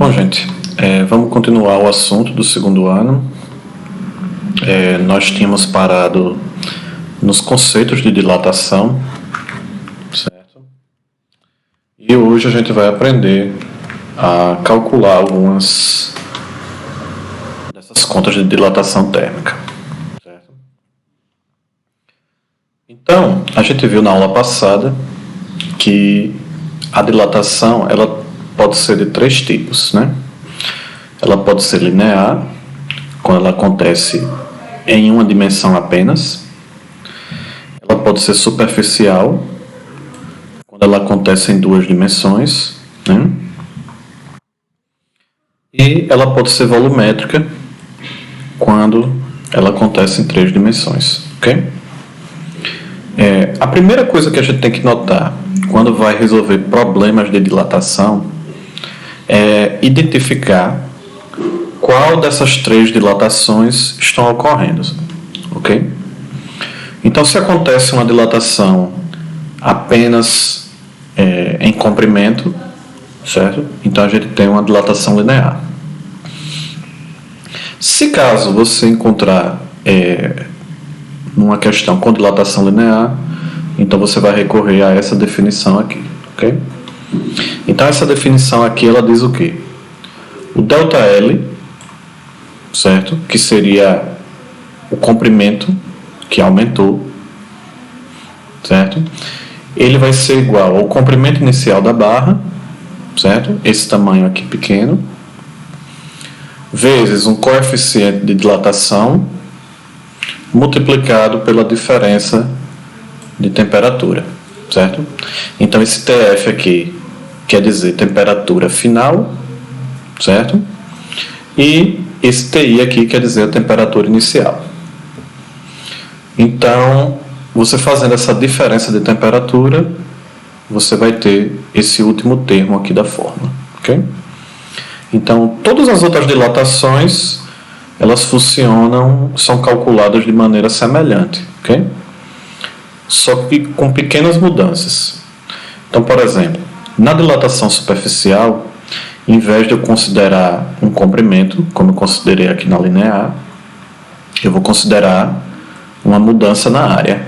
Bom, gente, vamos continuar o assunto do segundo ano. Nós tínhamos parado nos conceitos de dilatação, certo? E hoje a gente vai aprender a calcular algumas dessas contas de dilatação térmica, certo? Então, a gente viu na aula passada que a dilatação ela pode ser de três tipos, né? Ela pode ser linear, quando ela acontece em uma dimensão apenas. Ela pode ser superficial, quando ela acontece em duas dimensões, né? E ela pode ser volumétrica, quando ela acontece em três dimensões, ok? A primeira coisa que a gente tem que notar quando vai resolver problemas de dilatação é identificar qual dessas três dilatações estão ocorrendo, ok? Então, se acontece uma dilatação apenas em comprimento, certo? Então, a gente tem uma dilatação linear. Se caso você encontrar numa questão com dilatação linear, então você vai recorrer a essa definição aqui, ok? Então, essa definição aqui, ela diz o quê? O ΔL, certo? Que seria o comprimento que aumentou, certo? Ele vai ser igual ao comprimento inicial da barra, certo? Esse tamanho aqui pequeno, vezes um coeficiente de dilatação, multiplicado pela diferença de temperatura, certo? Então, esse TF aqui quer dizer temperatura final, certo? E esse TI aqui quer dizer a temperatura inicial. Então, você fazendo essa diferença de temperatura, você vai ter esse último termo aqui da fórmula, ok? Então, todas as outras dilatações, elas funcionam, são calculadas de maneira semelhante, ok? Só que com pequenas mudanças. Então, por exemplo, na dilatação superficial, em vez de eu considerar um comprimento, como eu considerei aqui na linear, eu vou considerar uma mudança na área,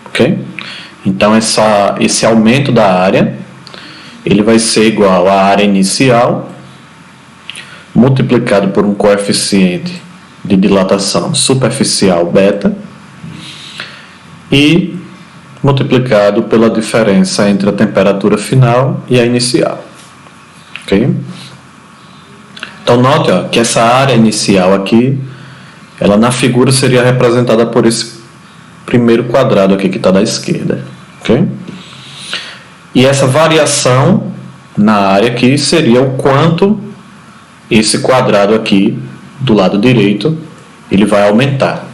ok? Então, esse aumento da área, ele vai ser igual à área inicial, multiplicado por um coeficiente de dilatação superficial beta, e multiplicado pela diferença entre a temperatura final e a inicial. Ok? Então, note que essa área inicial aqui, ela na figura seria representada por esse primeiro quadrado aqui que está da esquerda. Ok? E essa variação na área aqui seria o quanto esse quadrado aqui do lado direito ele vai aumentar.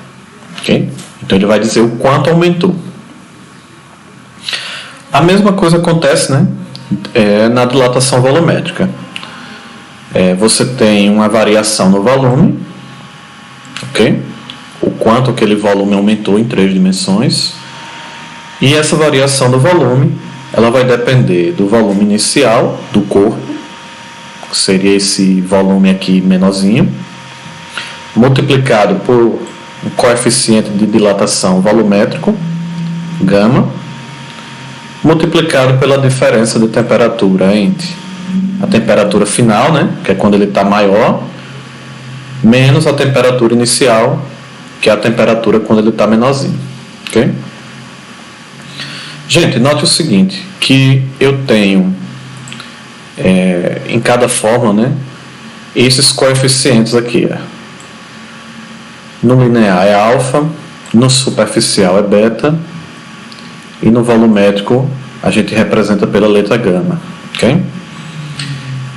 Ok? Então, ele vai dizer o quanto aumentou. A mesma coisa acontece, né, na dilatação volumétrica. Você tem uma variação no volume, ok? O quanto aquele volume aumentou em três dimensões. E essa variação do volume, ela vai depender do volume inicial do corpo, que seria esse volume aqui menorzinho, multiplicado por o coeficiente de dilatação volumétrico, gama, multiplicado pela diferença de temperatura entre a temperatura final, né, que é quando ele está maior, menos a temperatura inicial, que é a temperatura quando ele está menorzinho, ok? Gente, note o seguinte, que eu tenho em cada fórmula, né, esses coeficientes aqui, no linear é alfa, no superficial é beta, e no volumétrico a gente representa pela letra gama, ok?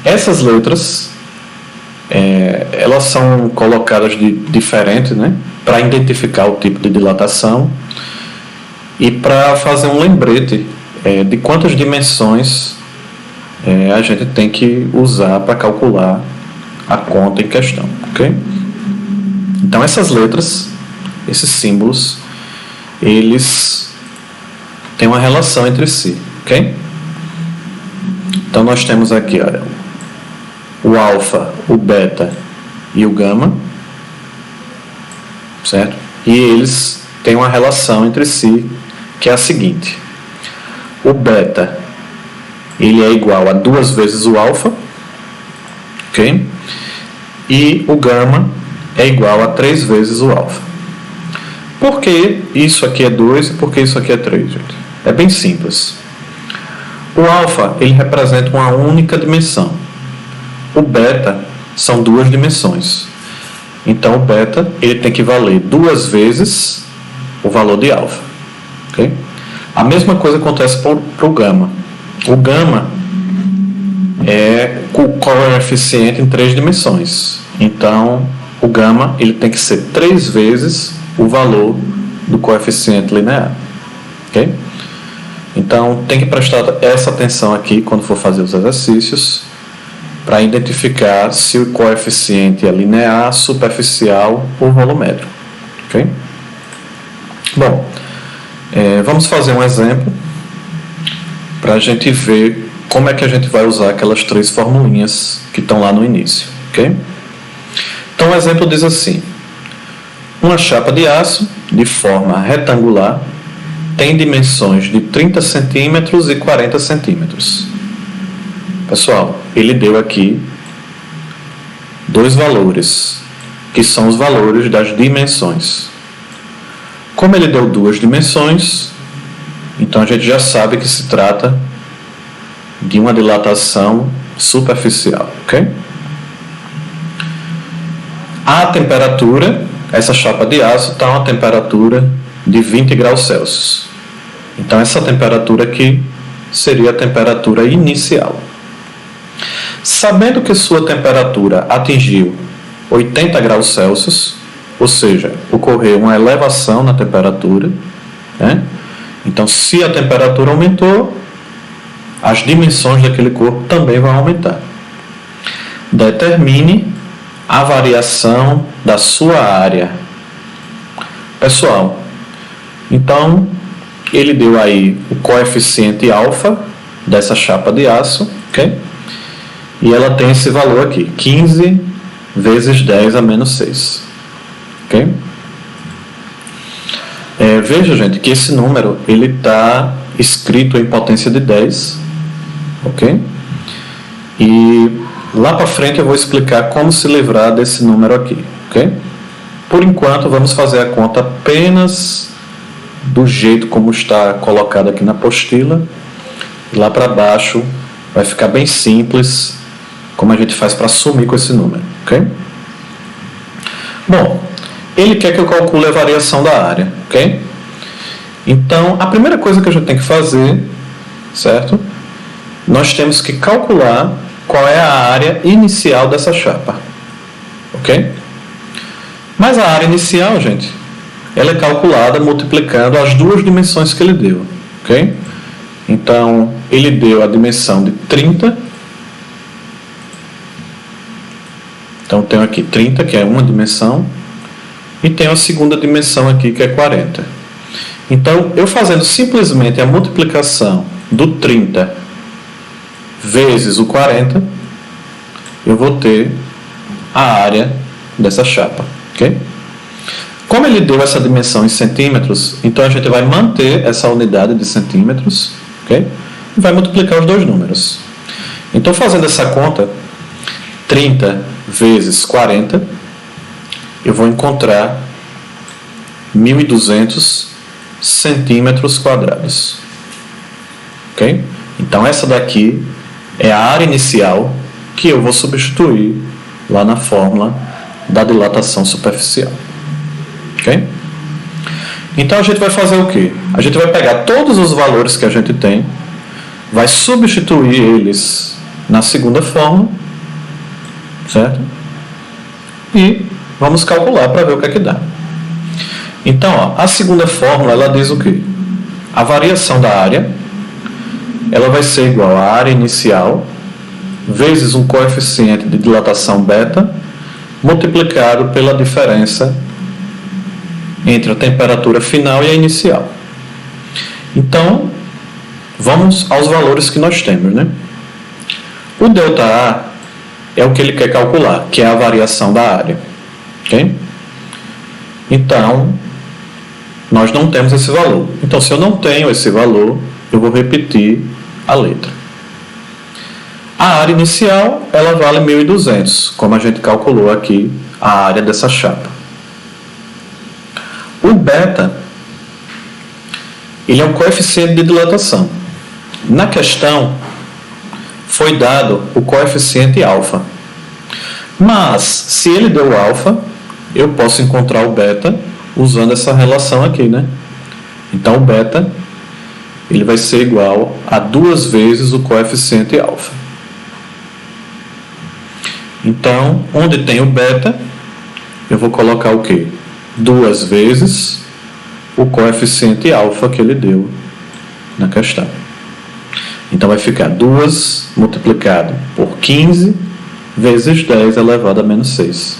Essas letras, elas são colocadas de diferente, né, para identificar o tipo de dilatação e para fazer um lembrete de quantas dimensões a gente tem que usar para calcular a conta em questão, ok? Então, essas letras, esses símbolos, eles têm uma relação entre si, ok? Então, nós temos aqui, olha, o alfa, o beta e o gama, certo? E eles têm uma relação entre si que é a seguinte: o beta ele é igual a 2 vezes o alfa, ok? E o gama é igual a 3 vezes o alfa. Por que isso aqui é 2 e por que isso aqui é 3, gente? É bem simples. O alfa ele representa uma única dimensão. O beta são 2 dimensões. Então o beta ele tem que valer 2 vezes o valor de alfa. Okay? A mesma coisa acontece para o gama. O gama é o coeficiente em 3 dimensões. Então o gama ele tem que ser 3 vezes o valor do coeficiente linear. Okay? Então tem que prestar essa atenção aqui quando for fazer os exercícios, para identificar se o coeficiente é linear, superficial ou volumétrico. Okay? Bom, vamos fazer um exemplo para a gente ver como é que a gente vai usar aquelas 3 formulinhas que estão lá no início. Okay? Então o exemplo diz assim: uma chapa de aço de forma retangular tem dimensões de 30 centímetros e 40 centímetros. Pessoal, ele deu aqui 2 valores, que são os valores das dimensões. Como ele deu 2 dimensões, então a gente já sabe que se trata de uma dilatação superficial, ok? A temperatura, essa chapa de aço está a uma temperatura de 20 graus Celsius. Então essa temperatura aqui seria a temperatura inicial. Sabendo que sua temperatura atingiu 80 graus Celsius, ou seja, ocorreu uma elevação na temperatura, né? Então, se a temperatura aumentou, as dimensões daquele corpo também vão aumentar. Determine a variação da sua área. Pessoal, então, ele deu aí o coeficiente alfa dessa chapa de aço, ok? E ela tem esse valor aqui, 15 vezes 10 a menos 6. Ok? Veja, gente, que esse número ele está escrito em potência de 10. Ok? E lá para frente eu vou explicar como se livrar desse número aqui. Ok? Por enquanto, vamos fazer a conta apenas do jeito como está colocado aqui na apostila. E lá para baixo vai ficar bem simples como a gente faz para sumir com esse número, ok? Bom, ele quer que eu calcule a variação da área, ok? Então, a primeira coisa que a gente tem que fazer, certo? Nós temos que calcular qual é a área inicial dessa chapa, ok? Mas a área inicial, gente, ela é calculada multiplicando as 2 dimensões que ele deu, ok? Então, ele deu a dimensão de 30. Então, tenho aqui 30, que é uma dimensão, e tenho a segunda dimensão aqui, que é 40. Então, eu fazendo simplesmente a multiplicação do 30 vezes o 40, eu vou ter a área dessa chapa, ok? Como ele deu essa dimensão em centímetros, então a gente vai manter essa unidade de centímetros, ok? E vai multiplicar os 2 números. Então, fazendo essa conta, 30 vezes 40, eu vou encontrar 1.200 centímetros quadrados. Ok? Então, essa daqui é a área inicial que eu vou substituir lá na fórmula da dilatação superficial. Ok? Então, a gente vai fazer o quê? A gente vai pegar todos os valores que a gente tem, vai substituir eles na segunda fórmula, certo? E vamos calcular para ver o que é que dá. Então, ó, a segunda fórmula, ela diz o quê? A variação da área, ela vai ser igual à área inicial, vezes um coeficiente de dilatação beta, multiplicado pela diferença entre a temperatura final e a inicial. Então, vamos aos valores que nós temos, né? O ΔA é o que ele quer calcular, que é a variação da área. Ok? Então, nós não temos esse valor. Então, se eu não tenho esse valor, eu vou repetir a letra. A área inicial, ela vale 1.200, como a gente calculou aqui a área dessa chapa. O beta, ele é o coeficiente de dilatação. Na questão, foi dado o coeficiente alfa. Mas, se ele deu alfa, eu posso encontrar o beta usando essa relação aqui, né? Então, o beta, ele vai ser igual a 2 vezes o coeficiente alfa. Então, onde tem o beta, eu vou colocar o quê? 2 vezes o coeficiente alfa que ele deu na questão. Então, vai ficar 2 multiplicado por 15 vezes 10 elevado a menos 6.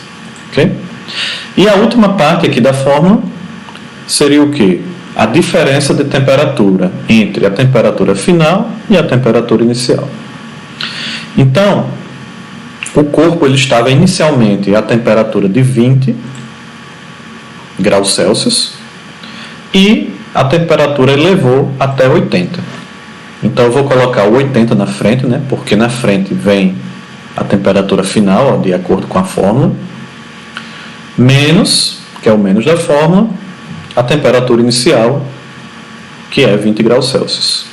Ok? E a última parte aqui da fórmula seria o quê? A diferença de temperatura entre a temperatura final e a temperatura inicial. Então, o corpo ele estava inicialmente a temperatura de 20 graus Celsius e a temperatura elevou até 80. Então eu vou colocar o 80 na frente, né? Porque na frente vem a temperatura final, ó, de acordo com a fórmula, menos, que é o menos da fórmula, a temperatura inicial, que é 20 graus Celsius.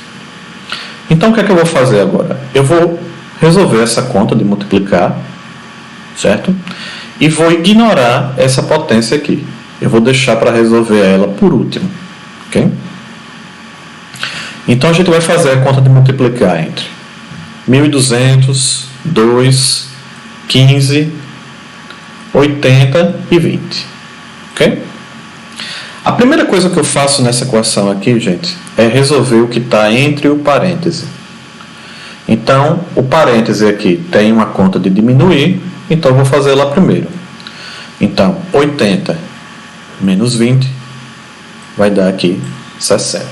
Então o que é que eu vou fazer agora? Eu vou resolver essa conta de multiplicar, certo? E vou ignorar essa potência aqui. Eu vou deixar para resolver ela por último, ok? Então a gente vai fazer a conta de multiplicar entre 1.200, 2, 15, 80 e 20, ok? A primeira coisa que eu faço nessa equação aqui, gente, é resolver o que está entre o parêntese. Então, o parêntese aqui tem uma conta de diminuir, então eu vou fazer lá primeiro. Então, 80 menos 20 vai dar aqui 60.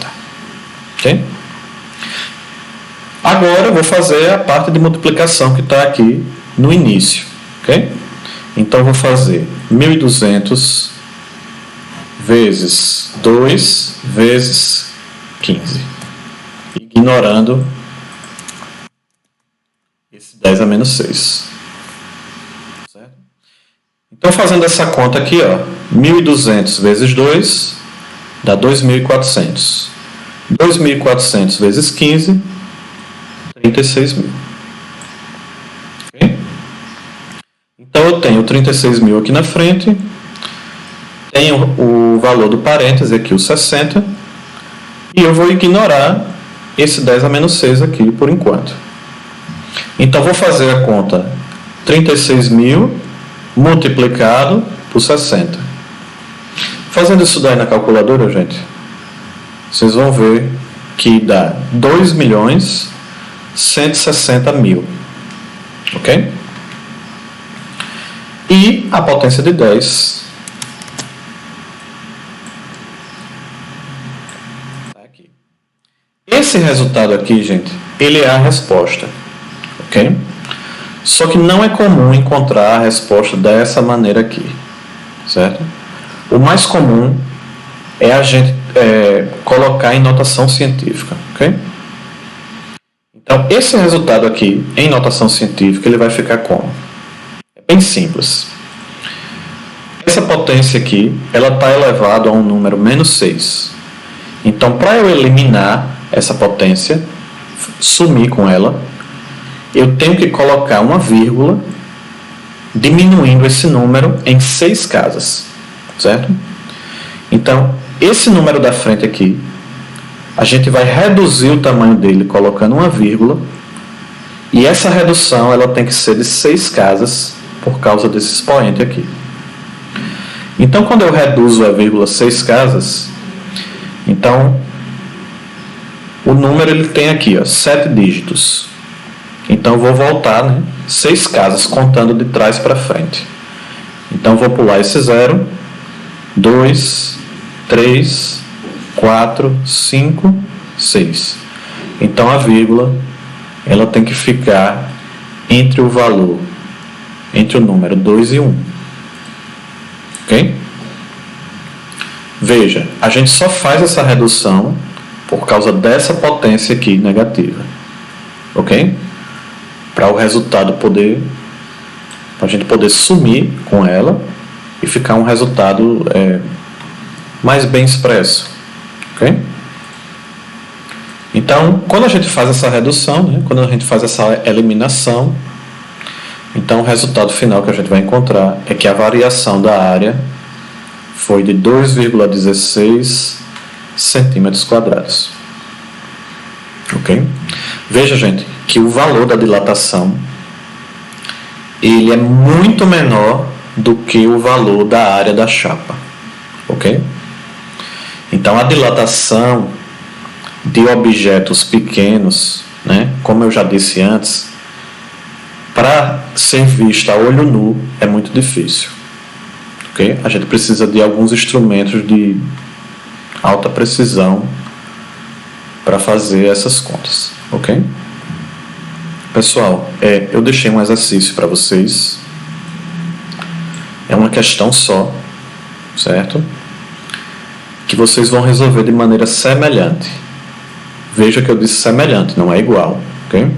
Ok? Agora eu vou fazer a parte de multiplicação que está aqui no início. Ok? Então, eu vou fazer 1.200 vezes 2 vezes 15. Ignorando esse 10 a menos 6. Certo? Então, fazendo essa conta aqui, ó, 1.200 vezes 2 dá 2.400. 2.400 vezes 15, 36.000. Okay? Então, eu tenho 36.000 aqui na frente, tenho o valor do parêntese aqui, o 60, e eu vou ignorar esse 10 a menos 6 aqui por enquanto. Então, vou fazer a conta 36.000 multiplicado por 60. Fazendo isso daí na calculadora, gente, vocês vão ver que dá 2.160.000. Ok? E a potência de 10 está aqui. Esse resultado aqui, gente, ele é a resposta. Ok? Só que não é comum encontrar a resposta dessa maneira aqui, certo? O mais comum é a gente colocar em notação científica, ok? Então, esse resultado aqui, em notação científica, ele vai ficar como? É bem simples. Essa potência aqui, ela está elevada a um número menos 6. Então, para eu eliminar essa potência, sumir com ela, eu tenho que colocar uma vírgula diminuindo esse número em 6 casas, certo? Então, esse número da frente aqui, a gente vai reduzir o tamanho dele colocando uma vírgula, e essa redução ela tem que ser de 6 casas por causa desse expoente aqui. Então, quando eu reduzo a vírgula 6 casas, então o número ele tem aqui, ó, 7 dígitos. Então, eu vou voltar, né, 6 casas, contando de trás para frente. Então, vou pular esse 0, 2, 3, 4, 5, 6. Então, a vírgula ela tem que ficar entre o valor entre o número 2 e 1. Ok? Veja, a gente só faz essa redução por causa dessa potência aqui negativa. Ok? Para o resultado poder, para a gente poder sumir com ela e ficar um resultado mais bem expresso. Ok? Então, quando a gente faz essa redução, né, quando a gente faz essa eliminação, então o resultado final que a gente vai encontrar é que a variação da área foi de 2,16 centímetros quadrados. Ok? Veja, gente, que o valor da dilatação ele é muito menor do que o valor da área da chapa. Ok? Então, a dilatação de objetos pequenos, né, como eu já disse antes, para ser vista a olho nu é muito difícil. Okay? A gente precisa de alguns instrumentos de alta precisão para fazer essas contas. Ok? Pessoal, eu deixei um exercício para vocês. É uma questão só, certo? Que vocês vão resolver de maneira semelhante. Veja que eu disse semelhante, não é igual. Ok?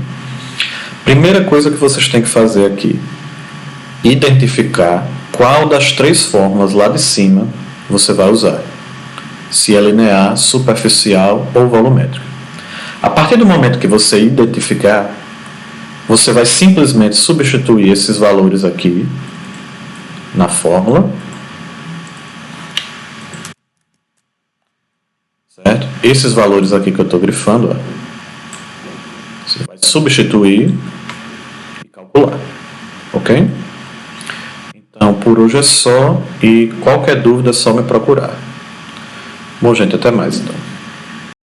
Primeira coisa que vocês têm que fazer aqui: identificar qual das 3 fórmulas lá de cima você vai usar. Se é linear, superficial ou volumétrica. A partir do momento que você identificar, você vai simplesmente substituir esses valores aqui na fórmula. Certo? Esses valores aqui que eu estou grifando, você vai substituir e calcular. Ok? Então, por hoje é só, e qualquer dúvida é só me procurar. Bom, gente, até mais então.